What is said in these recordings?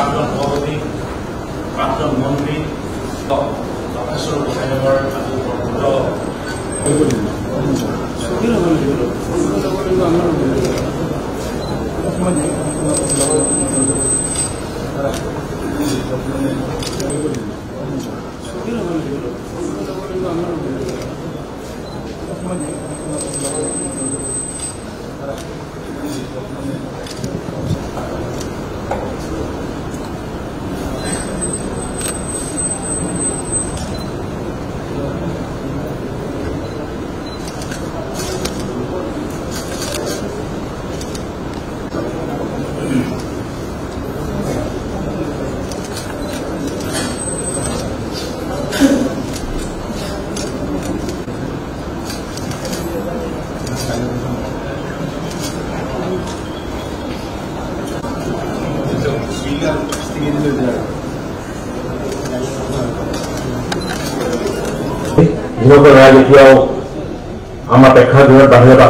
প্ৰাক্তন সভাপতি প্ৰাক্তন মন্ত্ৰী যথেষ্ট গোসাইনগৰ এতিয়াও আমাৰ প্ৰেক্ষাগৃহত বাহিৰত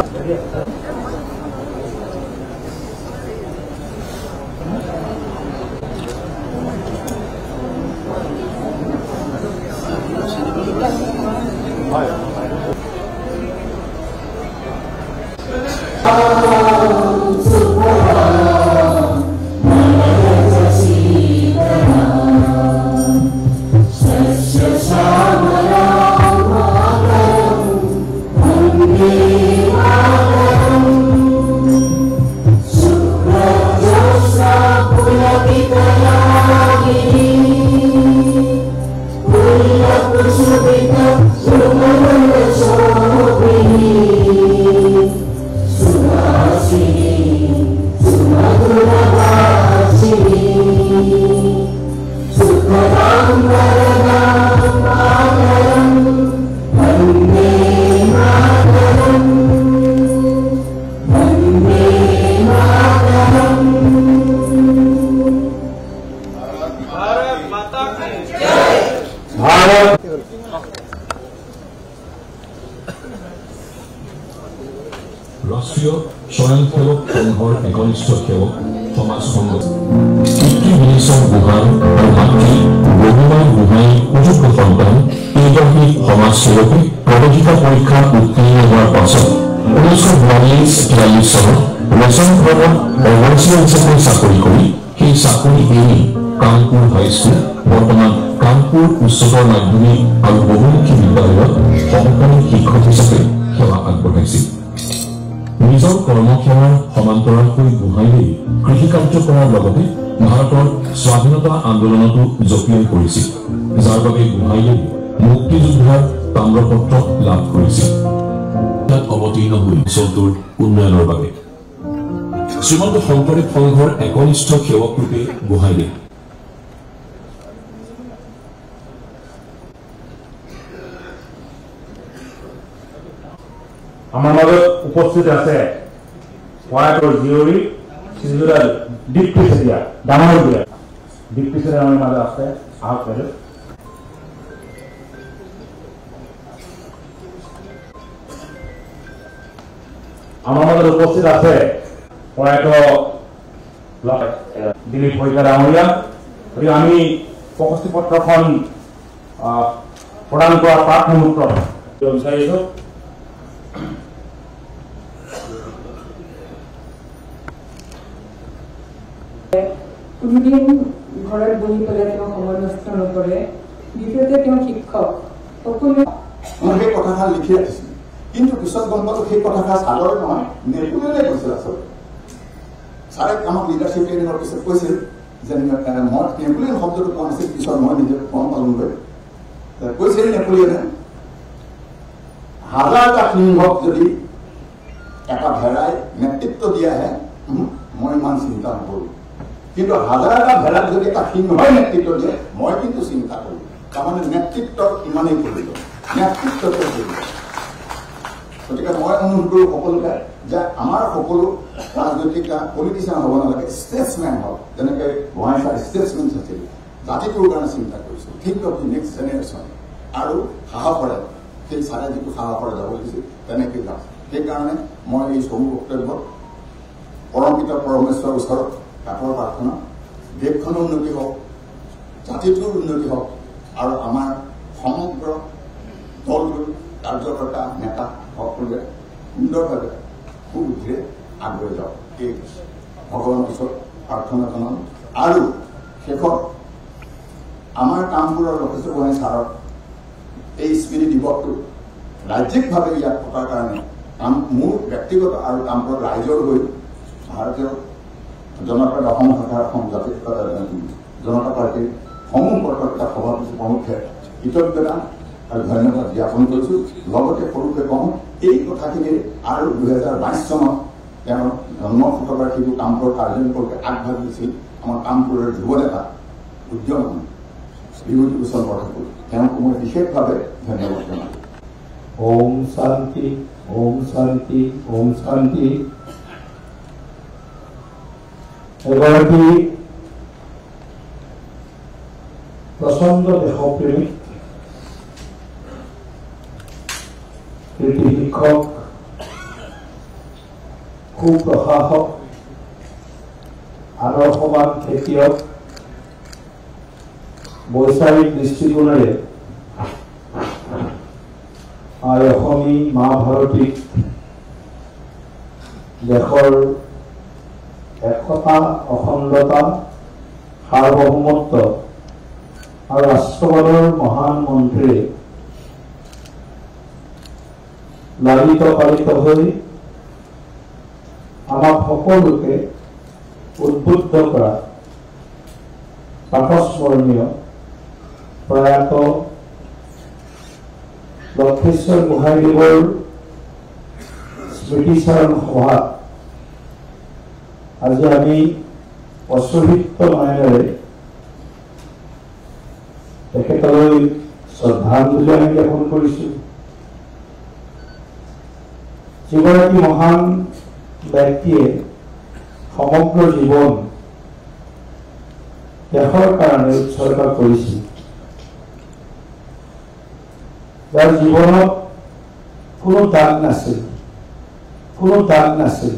ৰাষ্ট্ৰীয় স্বয়ংসেৱক সংঘৰ একনিষ্ঠ সেৱক সমাজ সংঘ পিতৃ বিনেশ্বৰ গোহাঁই আৰু মাতৃ বহুমাই গোহাঁই সুযোগ্য সন্তান এইগৰাকী সমাজ সেৱকে প্ৰৱেশিকা পৰীক্ষা উত্তীৰ্ণ হোৱাৰ পাছত 1942 চনত ৰেচন কাৰ্ডত অৱশ্যে হিচাপে চাকৰি কৰি সেই চাকৰি এৰি কানপুৰ হাইস্কুল বৰ্তমান কানপুৰ উচ্চতৰ মাধ্যমিক আৰু বহুমুখী বিদ্যালয়ত সহকাৰী শিক্ষক হিচাপে সেৱা আগবঢ়াইছিল। নিজৰ কৰ্মক্ষেত্ৰৰ সমান্তৰালকৈ গোহাঁইয়ে কৃষি কাৰ্য কৰাৰ লগতে ভাৰতৰ স্বাধীনতা আন্দোলনতো জপিয়াই পৰিছিল, যাৰ বাবে গোহাঁইয়ে মুক্তিযোদ্ধাৰ তাম্ৰপত্ৰ লাভ কৰিছিল। তাত অৱতীৰ্ণ হৈ অঞ্চলটোৰ উন্নয়নৰ বাবে শ্ৰীমন্ত শংকৰদেৱ সংঘৰ একনিষ্ঠ সেৱক ৰূপে গোহাঁইয়ে আমাৰ মাজত উপস্থিত আছে পয়াতৰ জীয়ৰী শ্ৰীযুতা দীপ্তি চেতিয়া ডাঙৰ বিয়া দীপ্তি চেতিয়া আমাৰ মাজত আছে আহক বাইদেউ। আমাৰ মাজত উপস্থিত আছে পয়াত দিলীপ শইকীয়া ডাঙৰীয়া। গতিকে আমি প্ৰশস্তি পত্ৰখন প্ৰদান কৰা প্ৰাক মুহূৰ্তত বিচাৰিছো। কোনোদিন ঘৰত বহি পেলাই তেওঁ সময় নষ্ট নকৰে, দ্বিতীয়তে তেওঁ শিক্ষক সকলো সেই কথাষাৰ লিখি ৰাখিছিল, কিন্তু পিছত গম পালো সেই কথাষাৰ ছাৰৰ নহয় নেপুলিয়নে কৈছিল। আচলতে ছাৰে আমাক লিডাৰশ্বিপ ট্ৰেইনিঙৰ পিছত কৈছিল যে মই নেপুলিয়ন শব্দটো কোৱা নাছিল, পিছত মই নিজে গম পালো কৈছিল নেপুলিয়নে হাজাৰটা সিংহক যদি এটা ভেড়াই নেতৃত্ব দিয়াহে মই ইমান চিন্তা নকৰো, কিন্তু হাজাৰটা ভেড়াক যদি এটা সিংহই নেতৃত্ব দিয়ে মই কিন্তু চিন্তা কৰো। তাৰমানে নেতৃত্ব ইমানেই প্ৰয়োজন, নেতৃত্বটো প্ৰয়োজন। গতিকে মই অনুৰোধ কৰো সকলোকে যে আমাৰ সকলো ৰাজনৈতিক পলিটিচিয়ান হ'ব নালাগে, ষ্টেটছমেন হওক, যেনেকৈ গোহাঁই ছাৰ ষ্টেটছমেন আছিল, জাতিটোৰ কাৰণে চিন্তা কৰিছিল, think of the next generation, আৰু সাহসৰে সেই ছাৰে যিটো সাহসৰে যাব দিছিল তেনেকৈ যাওঁ। সেইকাৰণে মই এই চমু বক্তব্যত পৰমপিতা পৰমেশ্বৰৰ ওচৰত কাপৰ প্ৰাৰ্থনা দেশখনৰ উন্নতি হওক, জাতিটোৰ উন্নতি হওক আৰু আমাৰ সমগ্ৰ দলটোৰ কাৰ্যকৰ্তা নেতা সকলোৱে সুন্দৰভাৱে সুবুদ্ধিৰে আগবাঢ়ি যাওক, এই ভগৱানৰ ওচৰত প্ৰাৰ্থনা জনাওঁ। আৰু শেষত আমাৰ কামবোৰৰ লক্ষ্য গোহাঁই ছাৰৰ এই স্মৃতি দিৱসটো ৰাজ্যিকভাৱে ইয়াত পতাৰ কাৰণে মোৰ ব্যক্তিগত আৰু কামবোৰত ৰাইজৰ হৈ ভাৰতীয় জনতা পাৰ্টী অসম শাখাৰ জনতা পাৰ্টীৰ সমূহ কৰ্তব্য সভাপতি প্ৰমুখে কৃতজ্ঞতা আৰু ধন্যবাদ জ্ঞাপন কৰিছোঁ। লগতে সৰুকৈ কওঁ, এই কথাখিনি আৰু 2022 চনত তেওঁৰ জন্ম শতবাৰ্ষিকী কামবোৰ কাৰ্যকৰী আগভাগ দিছিল আমাৰ কামপুৰৰ যুৱ নেতা উদ্যমী বিভূতিভূষণ বৰঠাকুৰ। তেওঁকো মই বিশেষভাৱে ধন্যবাদ জনাওঁ। ওম শান্তি, ওম শান্তি, ওম শান্তি। এগৰাকী প্ৰচণ্ড দেশপ্ৰেমিক, কৃতি শিক্ষক, সুপ্ৰশাসক, আদৰ্শবান খেতিয়ক, বৈচাৰিক দৃষ্টিকোণেৰে অসমী মা ভাৰতীক দেশৰ একতা, অখণ্ডতা, সাৰ্বভৌমত্ব আৰু ৰাষ্ট্ৰবাদৰ মহান মন্ত্ৰীৰে লালিত পালিত হৈ আমাক সকলোকে উদ্বুদ্ধ কৰা প্ৰাতঃস্মৰণীয় প্ৰয়াত লক্ষেশ্বৰ গোহাঁইদেৱৰ স্মৃতিচাৰণ সভাত আজি আমি অশ্ৰুসিক্ত নয়নেৰে তেখেতলৈ শ্ৰদ্ধাঞ্জলি আমি জ্ঞাপন কৰিছোঁ। যিগৰাকী মহান ব্যক্তিয়ে সমগ্ৰ জীৱন দেশৰ কাৰণে উৎসৰ্গ কৰিছিল, যাৰ জীৱনত কোনো দাগ নাছিল, কোনো দাগ নাছিল,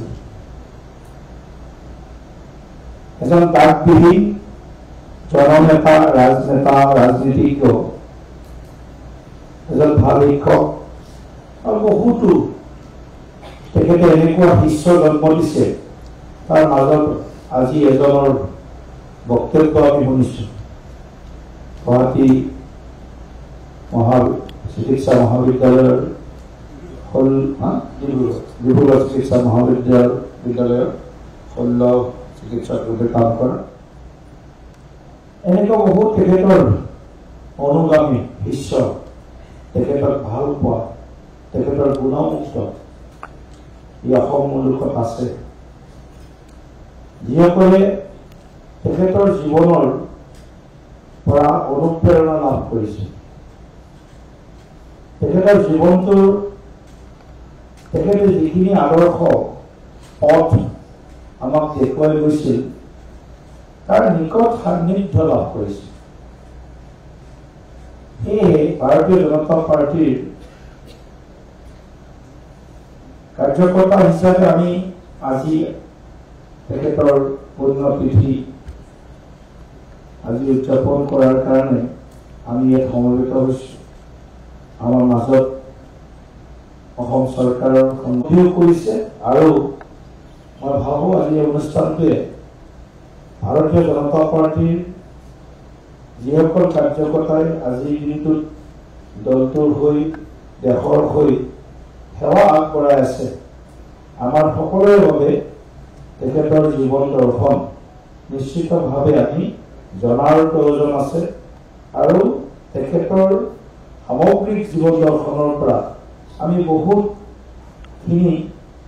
এজন দাগবিহীন জননেতা, ৰাজনেতা, ৰাজনীতিজ্ঞ, এজন ভাল শিক্ষক আৰু বহুতো তেখেতে এনেকুৱা শিষ্য জন্ম দিছে। তাৰ মাজত আজি এজনৰ বক্তব্য আমি শুনিছোঁ। গুৱাহাটী চিকিৎসা মহাবিদ্যালয়ৰ ডিব্ৰুগড় চিকিৎসা মহাবিদ্যালয়ৰ শল্য চিকিৎসক ৰূপে কাম কৰা এনেকুৱা বহুত তেখেতৰ অনুগামী শিষ্য, তেখেতক ভাল পোৱা, তেখেতৰ গুণমুক্ত ই অসম মুলুকত আছে, যিসকলে তেখেতৰ জীৱনৰ পৰা অনুপ্ৰেৰণা লাভ কৰিছে। তেখেতৰ জীৱনটোৰ তেখেতে যিখিনি আদৰ্শ পথ আমাক দেখুৱাই গৈছিল তাৰ নিকট সান্নিধ্য লাভ কৰিছে। সেয়েহে ভাৰতীয় জনতা পাৰ্টীৰ কাৰ্যকৰ্তা হিচাপে আমি আজি তেখেতৰ পুণ্যতিথি আজি উদযাপন কৰাৰ কাৰণে আমি ইয়াত সমবেত হৈছোঁ। আমাৰ মাজত অসম চৰকাৰৰ সন্ধিও কৰিছে আৰু মই ভাবোঁ আজি এই অনুষ্ঠানটোৱে ভাৰতীয় জনতা পাৰ্টীৰ যিসকল কাৰ্যকৰ্তাই আজিৰ দিনটোত দলটোৰ হৈ দেশৰ হৈ সেৱা আগবঢ়াই আছে, আমাৰ সকলোৰে বাবে তেখেতৰ জীৱন দৰ্শন নিশ্চিতভাৱে আমি জনাৰ প্ৰয়োজন আছে আৰু তেখেতৰ সামগ্ৰিক জীৱন দৰ্শনৰ পৰা আমি বহুতখিনি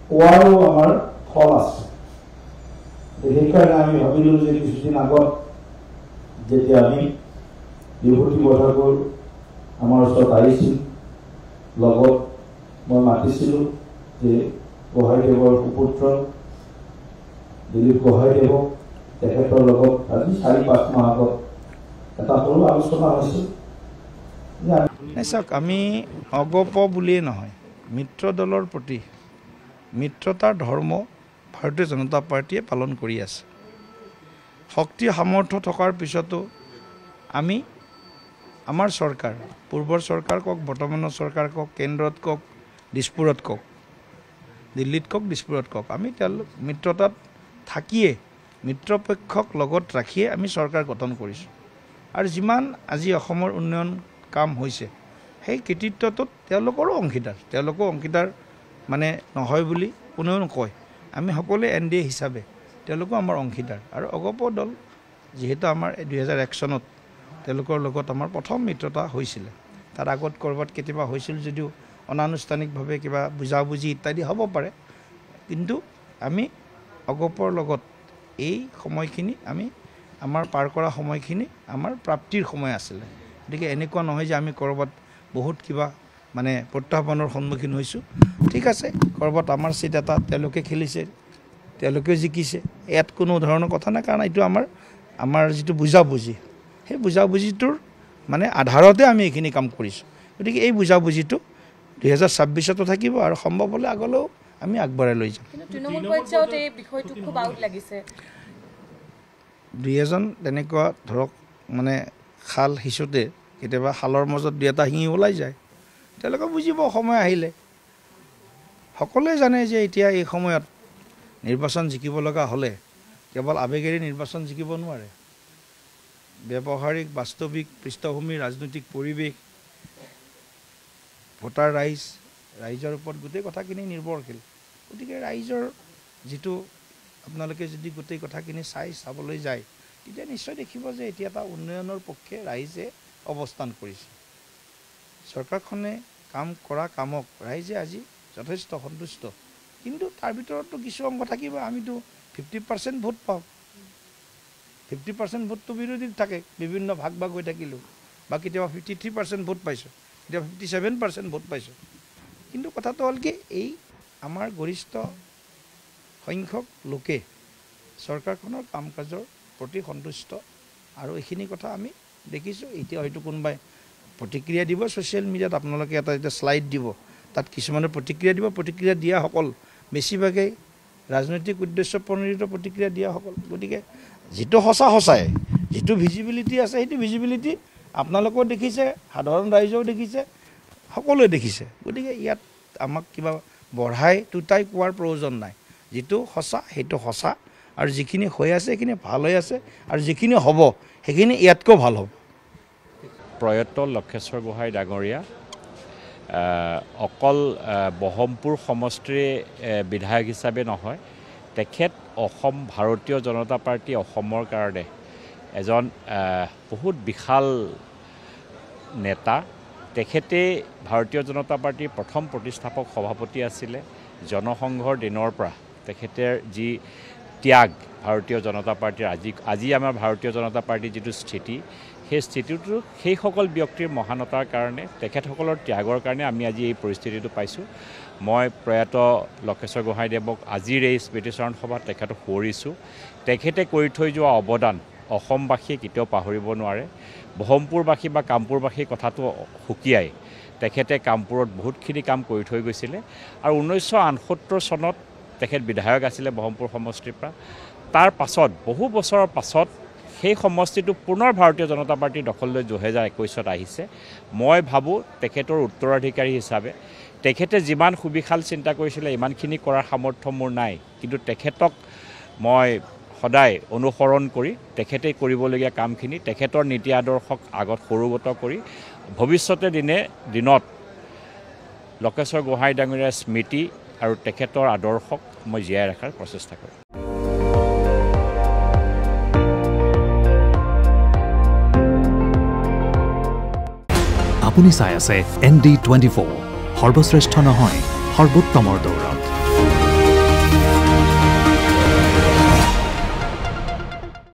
পোৱাৰো আমাৰ ফল আছে। সেইকাৰণে আমি ভাবিলোঁ যে কিছুদিন আগত যেতিয়া আমি বিভূতি বৰঠাকুৰ আমাৰ ওচৰত আহিছিল, লগত মই মাতিছিলোঁ যে গোহাঁইদেৱৰ সুপুত্ৰ দিলীপ গোহাঁইদেৱক তেখেতৰ লগত আজি 4-5 মাহ আগত এটা সৰু আলোচনা হৈছিল। চাওক, আমি অগপ বুলিয়েই নহয়, মিত্ৰ দলৰ প্ৰতি মিত্ৰতাৰ ধৰ্ম ভাৰতীয় জনতা পাৰ্টীয়ে পালন কৰি আছে। শক্তি সামৰ্থ্য থকাৰ পিছতো আমি আমাৰ চৰকাৰ পূৰ্বৰ চৰকাৰ কওক বৰ্তমানৰ চৰকাৰ কওক কেন্দ্ৰত কওক দিছপুৰত কওক দিল্লীত কওক দিছপুৰত কওক আমি তেওঁলোক মিত্ৰতাত থাকিয়ে মিত্ৰপক্ষক লগত ৰাখিয়ে আমি চৰকাৰ গঠন কৰিছোঁ আৰু যিমান আজি অসমৰ উন্নয়ন কাম হৈছে সেই কৃতিত্বটোত তেওঁলোকৰো অংশীদাৰ মানে নহয় বুলি কোনেও নকয় আমি সকলোৱে NDA হিচাপে তেওঁলোকো আমাৰ অংশীদাৰ আৰু অগপ দল যিহেতু আমাৰ 2001 চনত তেওঁলোকৰ লগত আমাৰ প্ৰথম মিত্ৰতা হৈছিলে তাৰ আগত ক'ৰবাত কেতিয়াবা হৈছিল যদিও অনানুষ্ঠানিকভাৱে কিবা বুজাবুজি ইত্যাদি হ'ব পাৰে কিন্তু আমি অগপৰ লগত এই সময়খিনি আমি আমাৰ পাৰ কৰা সময়খিনি আমাৰ প্ৰাপ্তিৰ সময় আছিলে গতিকে এনেকুৱা নহয় যে আমি ক'ৰবাত বহুত কিবা মানে প্ৰত্যাহ্বানৰ সন্মুখীন হৈছোঁ ঠিক আছে ক'ৰবাত আমাৰ চিট এটা তেওঁলোকে খেলিছে তেওঁলোকেও জিকিছে ইয়াত কোনো ধৰণৰ কথা নাই কাৰণ এইটো আমাৰ যিটো বুজাবুজি সেই বুজাবুজিটোৰ মানে আধাৰতে আমি এইখিনি কাম কৰিছোঁ গতিকে এই বুজাবুজিটো 2026তো থাকিব আৰু সম্ভৱ হ'লে আগলৈও আমি আগবঢ়াই লৈ যাম তৃণমূল পৰ্যায়ত এই বিষয়টো খুব আউট লাগিছে দুই এজন তেনেকুৱা ধৰক মানে খাল সিঁচোতে কেতিয়াবা খালৰ মাজত দুই এটা শিঙি ওলাই যায় তেওঁলোকে বুজিব সময় আহিলে সকলোৱে জানে যে এতিয়া এই সময়ত নিৰ্বাচন জিকিব লগা হ'লে কেৱল আৱেগেৰে নিৰ্বাচন জিকিব নোৱাৰে ব্যৱহাৰিক বাস্তৱিক পৃষ্ঠভূমি ৰাজনৈতিক পৰিৱেশ ভোটাৰ ৰাইজৰ ওপৰত গোটেই কথাখিনি নিৰ্ভৰশীল গতিকে ৰাইজৰ যিটো আপোনালোকে যদি গোটেই কথাখিনি চাবলৈ যায় তেতিয়া নিশ্চয় দেখিব যে এতিয়া এটা উন্নয়নৰ পক্ষে ৰাইজে অৱস্থান কৰিছে চৰকাৰখনে কাম কৰা কামক ৰাইজে আজি যথেষ্ট সন্তুষ্ট কিন্তু তাৰ ভিতৰতো কিছু অংশ থাকিব আমিতো 50% ভোট পাওঁ 50% ভোটটো বিৰোধীত থাকে বিভিন্ন ভাগ হৈ থাকিলোঁ বা কেতিয়াবা 53% ভোট পাইছোঁ কেতিয়াবা 57% ভোট পাইছোঁ কিন্তু কথাটো হ'ল কি এই আমাৰ গৰিষ্ঠ সংখ্যক লোকে চৰকাৰখনৰ কাম কাজৰ প্ৰতি সন্তুষ্ট আৰু এইখিনি কথা আমি দেখিছোঁ এতিয়া হয়তো কোনোবাই প্ৰতিক্ৰিয়া দিব ছ'চিয়েল মিডিয়াত আপোনালোকে এটা শ্লাইড দিব তাত কিছুমানে প্ৰতিক্ৰিয়া দিয়াসকল বেছিভাগেই ৰাজনৈতিক উদ্দেশ্য প্ৰণোদিত প্ৰতিক্ৰিয়া দিয়াসকল গতিকে যিটো সঁচাই যিটো ভিজিবিলিটি আছে সেইটো ভিজিবিলিটি আপোনালোকেও দেখিছে সাধাৰণ ৰাইজেও দেখিছে সকলোৱে দেখিছে গতিকে ইয়াত আমাক কিবা বঢ়াই টুটাই কোৱাৰ প্ৰয়োজন নাই যিটো সঁচা সেইটো সঁচা আৰু যিখিনি হৈ আছে সেইখিনি ভাল হৈ আছে আৰু যিখিনি হ'ব সেইখিনি ইয়াতকৈ ভাল হ'ব প্ৰয়াত লক্ষেশ্বৰ গোহাঁই ডাঙৰীয়া অকল বহমপুৰ সমষ্টিৰ বিধায়ক হিচাপে নহয় তেখেত অসম ভাৰতীয় জনতা পাৰ্টি অসমৰ কাৰণে এজন বহুত বিশাল নেতা তেখেতে ভাৰতীয় জনতা পাৰ্টিৰ প্ৰথম প্ৰতিষ্ঠাপক সভাপতি আছিলে জনসংঘৰ দিনৰ পৰা তেখেতৰ যি ত্যাগ ভাৰতীয় জনতা পাৰ্টিৰ আজি আমাৰ ভাৰতীয় জনতা পাৰ্টিৰ যিটো স্থিতি সেই স্থিতিটো সেইসকল ব্যক্তিৰ মহানতাৰ কাৰণে তেখেতসকলৰ ত্যাগৰ কাৰণে আমি আজি এই পৰিস্থিতিটো পাইছোঁ মই প্ৰয়াত লক্ষেশ্বৰ গোহাঁইদেৱক আজিৰ এই স্মৃতিচাৰণ সভাত তেখেতক সোঁৱৰিছোঁ তেখেতে কৰি থৈ যোৱা অৱদান অসমবাসীয়ে কেতিয়াও পাহৰিব নোৱাৰে বহমপুৰবাসী বা কামপুৰবাসীৰ কথাটো সুকীয়াই তেখেতে কামপুৰত বহুতখিনি কাম কৰি থৈ গৈছিলে আৰু 1968 চনত তেখেত বিধায়ক আছিলে বহমপুৰ সমষ্টিৰ পৰা তাৰ পাছত বহু বছৰৰ পাছত সেই সমষ্টিটো পুনৰ ভাৰতীয় জনতা পাৰ্টিৰ দখললৈ 2021ত আহিছে মই ভাবোঁ তেখেতৰ উত্তৰাধিকাৰী হিচাপে তেখেতে যিমান সুবিশাল চিন্তা কৰিছিলে ইমানখিনি কৰাৰ সামৰ্থ্য মোৰ নাই কিন্তু তেখেতক মই সদায় অনুসৰণ কৰি তেখেতে কৰিবলগীয়া কামখিনি তেখেতৰ নীতি আদৰ্শক আগত সৰুগত কৰি ভৱিষ্যতে দিনত লক্ষেশ্বৰ গোহাঁই ডাঙৰীয়াৰ স্মৃতি আৰু তেখেতৰ আদৰ্শক মই জীয়াই ৰখাৰ প্ৰচেষ্টা কৰিম আপুনি চাই আছে ND24 সৰ্বশ্ৰেষ্ঠ নহয় সৰ্বোত্তমৰ দৌৰ